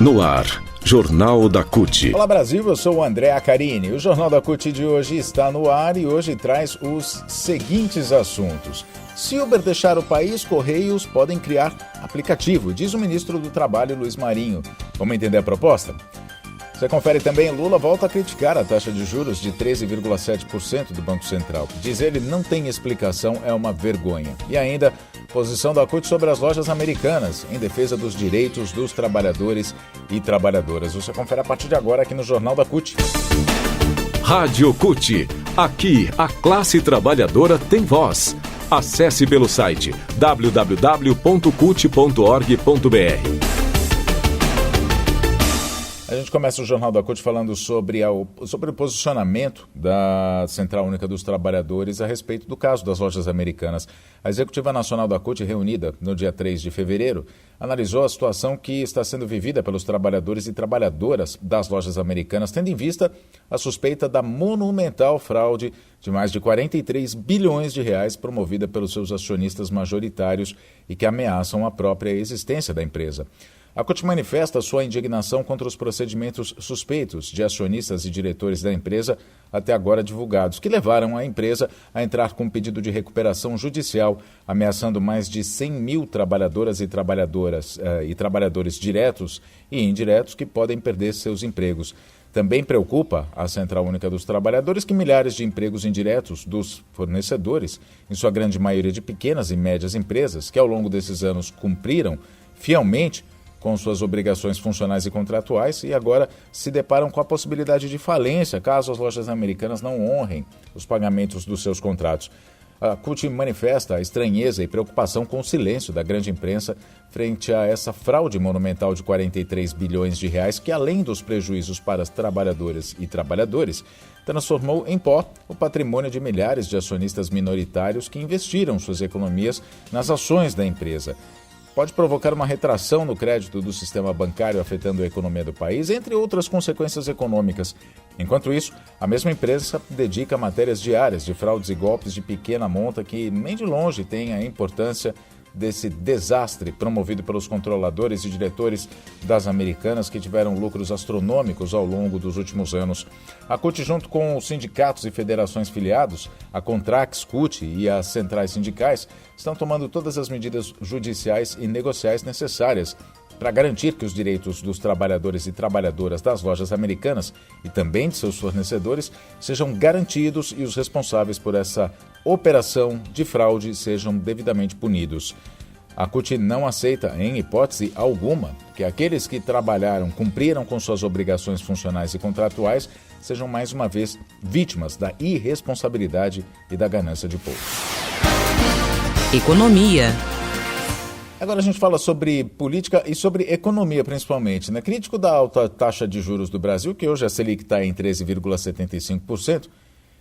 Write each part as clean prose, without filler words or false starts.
No ar, Jornal da CUT. Olá Brasil, eu sou o André Acarini. O Jornal da CUT de hoje está no ar e hoje traz os seguintes assuntos. Se Uber deixar o país, Correios podem criar aplicativo, diz o ministro do Trabalho, Luiz Marinho. Vamos entender a proposta? Você confere também, Lula volta a criticar a taxa de juros de 13,7% do Banco Central. Diz ele, não tem explicação, é uma vergonha. E ainda, posição da CUT sobre as lojas americanas, em defesa dos direitos dos trabalhadores e trabalhadoras. Você confere a partir de agora aqui no Jornal da CUT. Rádio CUT. Aqui, a classe trabalhadora tem voz. Acesse pelo site www.cut.org.br. A gente começa o Jornal da CUT falando sobre o posicionamento da Central Única dos Trabalhadores a respeito do caso das lojas americanas. A Executiva Nacional da CUT, reunida no dia 3 de fevereiro, analisou a situação que está sendo vivida pelos trabalhadores e trabalhadoras das lojas americanas, tendo em vista a suspeita da monumental fraude de mais de 43 bilhões de reais promovida pelos seus acionistas majoritários e que ameaçam a própria existência da empresa. A CUT manifesta sua indignação contra os procedimentos suspeitos de acionistas e diretores da empresa até agora divulgados, que levaram a empresa a entrar com pedido de recuperação judicial, ameaçando mais de 100 mil trabalhadoras e trabalhadores diretos e indiretos que podem perder seus empregos. Também preocupa a Central Única dos Trabalhadores que milhares de empregos indiretos dos fornecedores, em sua grande maioria de pequenas e médias empresas, que ao longo desses anos cumpriram fielmente com suas obrigações funcionais e contratuais e agora se deparam com a possibilidade de falência caso as lojas americanas não honrem os pagamentos dos seus contratos. A CUT manifesta a estranheza e preocupação com o silêncio da grande imprensa frente a essa fraude monumental de 43 bilhões de reais que, além dos prejuízos para as trabalhadoras e trabalhadores, transformou em pó o patrimônio de milhares de acionistas minoritários que investiram suas economias nas ações da empresa. Pode provocar uma retração no crédito do sistema bancário afetando a economia do país, entre outras consequências econômicas. Enquanto isso, a mesma empresa dedica matérias diárias de fraudes e golpes de pequena monta que nem de longe têm a importância desse desastre promovido pelos controladores e diretores das americanas que tiveram lucros astronômicos ao longo dos últimos anos. A CUT, junto com os sindicatos e federações filiados, a Contrax, CUT e as centrais sindicais, estão tomando todas as medidas judiciais e negociais necessárias para garantir que os direitos dos trabalhadores e trabalhadoras das lojas americanas e também de seus fornecedores sejam garantidos e os responsáveis por essa operação de fraude sejam devidamente punidos. A CUT não aceita, em hipótese alguma, que aqueles que trabalharam, cumpriram com suas obrigações funcionais e contratuais, sejam mais uma vez vítimas da irresponsabilidade e da ganância de poucos. Economia. Agora a gente fala sobre política e sobre economia principalmente, né? Crítico da alta taxa de juros do Brasil, que hoje a Selic está em 13,75%,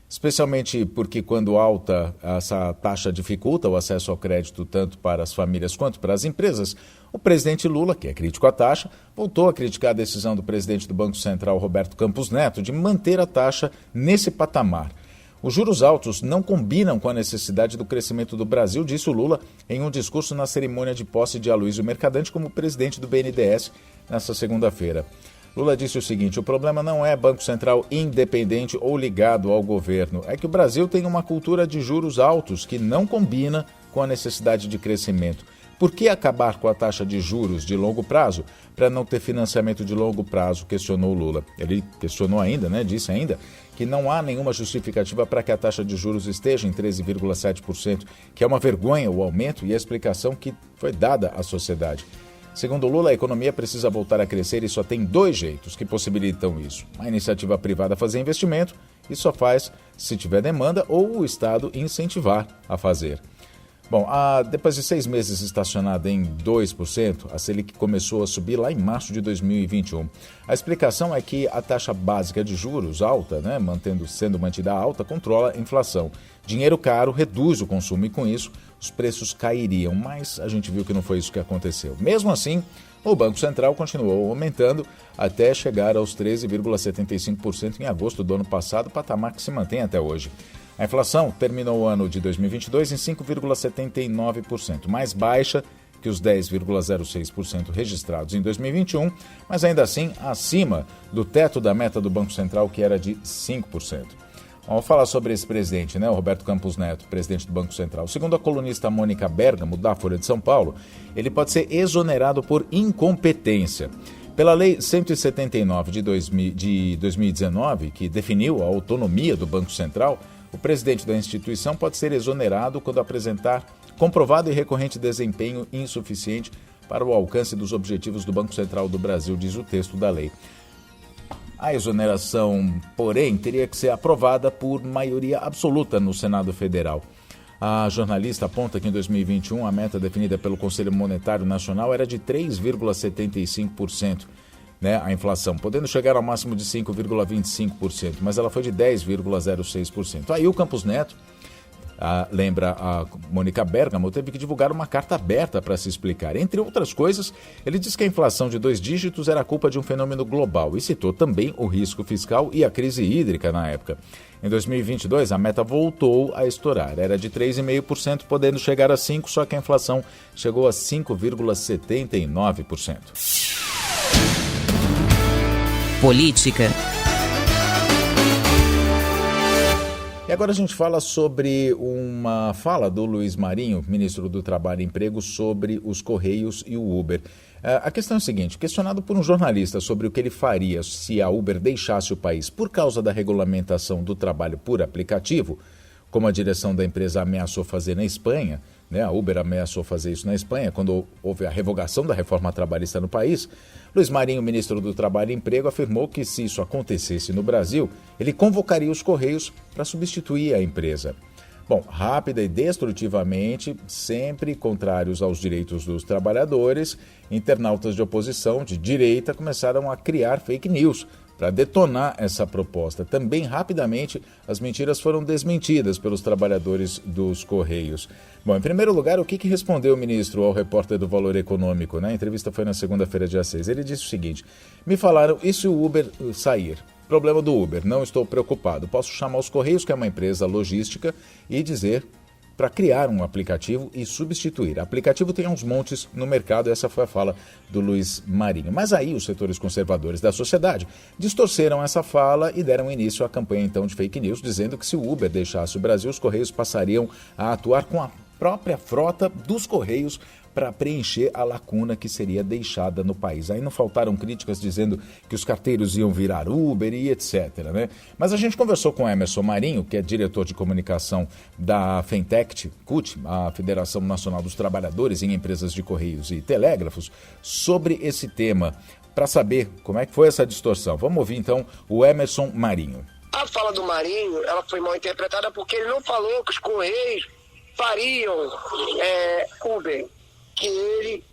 especialmente porque quando alta, essa taxa dificulta o acesso ao crédito tanto para as famílias quanto para as empresas. O presidente Lula, que é crítico à taxa, voltou a criticar a decisão do presidente do Banco Central, Roberto Campos Neto, de manter a taxa nesse patamar. Os juros altos não combinam com a necessidade do crescimento do Brasil, disse o Lula em um discurso na cerimônia de posse de Aloysio Mercadante como presidente do BNDES nesta segunda-feira. Lula disse o seguinte: o problema não é Banco Central independente ou ligado ao governo, é que o Brasil tem uma cultura de juros altos que não combina com a necessidade de crescimento. Por que acabar com a taxa de juros de longo prazo para não ter financiamento de longo prazo, questionou Lula. Ele questionou ainda, disse ainda, que não há nenhuma justificativa para que a taxa de juros esteja em 13,7%, que é uma vergonha o aumento e a explicação que foi dada à sociedade. Segundo Lula, a economia precisa voltar a crescer e só tem dois jeitos que possibilitam isso. A iniciativa privada fazer investimento e só faz se tiver demanda ou o Estado incentivar a fazer. Bom, depois de 6 meses estacionada em 2%, a Selic começou a subir lá em março de 2021. A explicação é que a taxa básica de juros alta, sendo mantida alta, controla a inflação. Dinheiro caro reduz o consumo e, com isso, os preços cairiam, mas a gente viu que não foi isso que aconteceu. Mesmo assim, o Banco Central continuou aumentando até chegar aos 13,75% em agosto do ano passado, patamar que se mantém até hoje. A inflação terminou o ano de 2022 em 5,79%, mais baixa que que os 10,06% registrados em 2021, mas ainda assim acima do teto da meta do Banco Central, que era de 5%. Vamos falar sobre esse presidente, o Roberto Campos Neto, presidente do Banco Central. Segundo a colunista Mônica Bergamo, da Folha de São Paulo, ele pode ser exonerado por incompetência. Pela Lei 179 de 2019, que definiu a autonomia do Banco Central, o presidente da instituição pode ser exonerado quando apresentar comprovado e recorrente desempenho insuficiente para o alcance dos objetivos do Banco Central do Brasil, diz o texto da lei. A exoneração, porém, teria que ser aprovada por maioria absoluta no Senado Federal. A jornalista aponta que em 2021 a meta definida pelo Conselho Monetário Nacional era de 3,75%, a inflação, podendo chegar ao máximo de 5,25%, mas ela foi de 10,06%. Aí o Campos Neto, lembra a Mônica Bergamo, teve que divulgar uma carta aberta para se explicar. Entre outras coisas, ele disse que a inflação de 2 dígitos era culpa de um fenômeno global e citou também o risco fiscal e a crise hídrica na época. Em 2022, a meta voltou a estourar. Era de 3,5%, podendo chegar a 5%, só que a inflação chegou a 5,79%. Política. E agora a gente fala sobre uma fala do Luiz Marinho, ministro do Trabalho e Emprego, sobre os Correios e o Uber. A questão é a seguinte: questionado por um jornalista sobre o que ele faria se a Uber deixasse o país por causa da regulamentação do trabalho por aplicativo, como a direção da empresa ameaçou fazer na Espanha, a Uber ameaçou fazer isso na Espanha, quando houve a revogação da reforma trabalhista no país, Luiz Marinho, ministro do Trabalho e Emprego, afirmou que se isso acontecesse no Brasil, ele convocaria os Correios para substituir a empresa. Bom, rápida e destrutivamente, sempre contrários aos direitos dos trabalhadores, internautas de oposição de direita começaram a criar fake news para detonar essa proposta. Também, rapidamente, as mentiras foram desmentidas pelos trabalhadores dos Correios. Bom, em primeiro lugar, o que respondeu o ministro ao repórter do Valor Econômico? A entrevista foi na segunda-feira, dia 6. Ele disse o seguinte: me falaram, e se o Uber sair? Problema do Uber, não estou preocupado. Posso chamar os Correios, que é uma empresa logística, e dizer para criar um aplicativo e substituir. Aplicativo tem uns montes no mercado, essa foi a fala do Luiz Marinho. Mas aí os setores conservadores da sociedade distorceram essa fala e deram início à campanha então de fake news, dizendo que se o Uber deixasse o Brasil, os Correios passariam a atuar com a própria frota dos Correios para preencher a lacuna que seria deixada no país. Aí não faltaram críticas dizendo que os carteiros iam virar Uber e etc. Mas a gente conversou com Emerson Marinho, que é diretor de comunicação da Fentect, CUT, a Federação Nacional dos Trabalhadores em Empresas de Correios e Telégrafos, sobre esse tema, para saber como é que foi essa distorção. Vamos ouvir então o Emerson Marinho. A fala do Marinho, ela foi mal interpretada porque ele não falou que os Correios fariam Uber.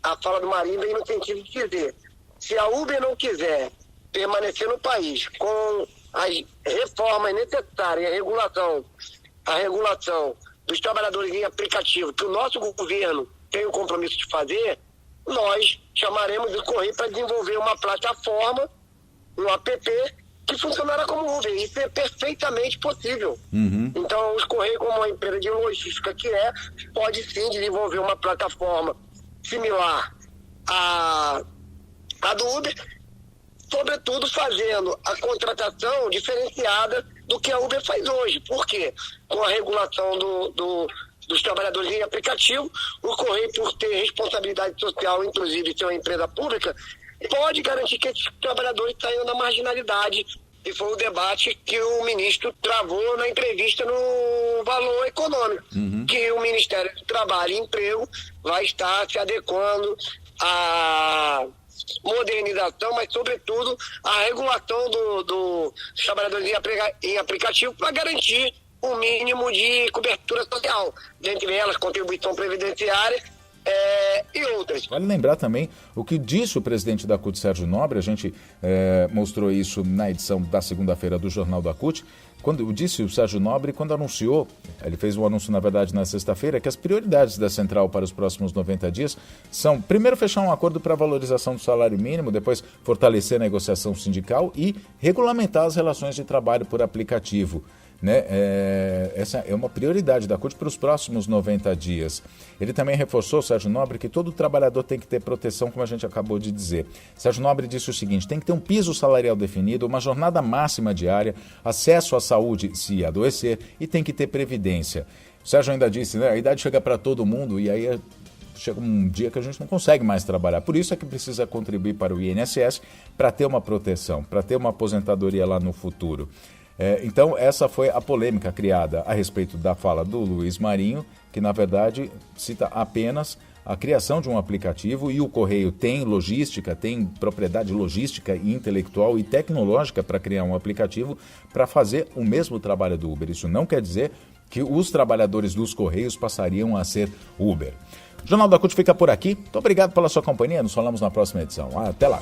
A fala do Marinho vem no sentido de dizer: se a Uber não quiser permanecer no país com as reformas necessárias, a regulação dos trabalhadores em aplicativo, que o nosso governo tem o compromisso de fazer, nós chamaremos o Correio para desenvolver uma plataforma, um app, que funcionará como Uber. Isso é perfeitamente possível. Então, os Correios, como uma empresa de logística que pode sim desenvolver uma plataforma similar à do Uber, sobretudo fazendo a contratação diferenciada do que a Uber faz hoje. Por quê? Com a regulação dos trabalhadores em aplicativo, o Correio, por ter responsabilidade social, inclusive ser uma empresa pública, pode garantir que esses trabalhadores saiam da marginalidade. E foi o debate que o ministro travou na entrevista no Valor Econômico, que o Ministério do Trabalho e Emprego vai estar se adequando à modernização, mas, sobretudo, à regulação dos trabalhadores em aplicativo para garantir um mínimo de cobertura social, dentre elas contribuição previdenciária e outras. Vale lembrar também o que disse o presidente da CUT, Sérgio Nobre. A gente mostrou isso na edição da segunda-feira do Jornal da CUT. Quando disse o Sérgio Nobre, quando anunciou, ele fez um anúncio, na verdade, na sexta-feira, que as prioridades da Central para os próximos 90 dias são, primeiro, fechar um acordo para a valorização do salário mínimo, depois fortalecer a negociação sindical e regulamentar as relações de trabalho por aplicativo. né? Essa é uma prioridade da CUT para os próximos 90 dias. Ele também reforçou, Sérgio Nobre, que todo trabalhador tem que ter proteção, como a gente acabou de dizer. Sérgio Nobre disse o seguinte: tem que ter um piso salarial definido, uma jornada máxima diária, acesso à saúde se adoecer e tem que ter previdência. O Sérgio ainda disse, né? A idade chega para todo mundo e aí chega um dia que a gente não consegue mais trabalhar. Por isso é que precisa contribuir para o INSS para ter uma proteção, para ter uma aposentadoria lá no futuro. Então, essa foi a polêmica criada a respeito da fala do Luiz Marinho, que, na verdade, cita apenas a criação de um aplicativo, e o Correio tem logística, tem propriedade logística e intelectual e tecnológica para criar um aplicativo para fazer o mesmo trabalho do Uber. Isso não quer dizer que os trabalhadores dos Correios passariam a ser Uber. O Jornal da CUT fica por aqui. Muito obrigado pela sua companhia. Nos falamos na próxima edição. Até lá.